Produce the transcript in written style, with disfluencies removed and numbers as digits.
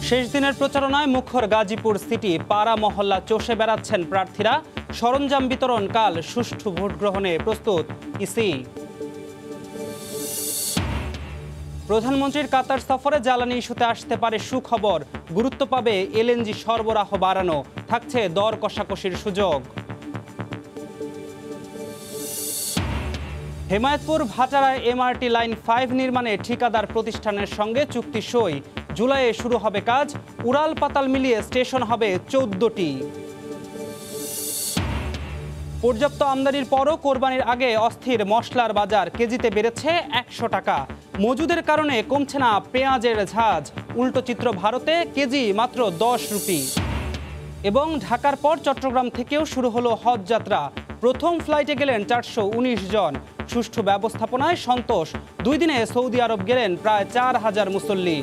শেষ দিনের প্রচারণায় মুখর গাজীপুর সিটি, পাড়া মহল্লা চষে বেড়াচ্ছেন প্রার্থীরা। সরঞ্জাম বিতরণ কাল, সুষ্ঠু ভোট গ্রহণে প্রস্তুত ইসি। প্রধানমন্ত্রীর কাতার সফরে জ্বালানি ইস্যুতে আসতে পারে সুখবর। গুরুত্ব পাবে এলএনজি সরবরাহ বাড়ানো, থাকছে দর কষাকষির সুযোগ। হেমায়েতপুর ভাটারায় এমআরটি লাইন 5 নির্মাণে ঠিকাদার প্রতিষ্ঠানের সঙ্গে চুক্তি সই। জুলাইয়ে শুরু হবে কাজ। উড়াল পাতাল মিলিয়ে স্টেশন হবে 14টি। পর্যাপ্ত আমদানির পরও কোরবানির আগে অস্থির মশলার বাজার, কেজিতে বেড়েছে 100 টাকা। মজুদের কারণে কমছে না পেঁয়াজের ঝাঁজ। উল্টো চিত্র ভারতে, কেজি মাত্র 10 রুপি। এবং ঢাকার পর চট্টগ্রাম থেকেও শুরু হলো হজ যাত্রা। প্রথম ফ্লাইটে গেলেন 419 জন। সুষ্ঠু ব্যবস্থাপনায় সন্তোষ। 2 দিনে সৌদি আরব গেলেন প্রায় 4000 মুসল্লি।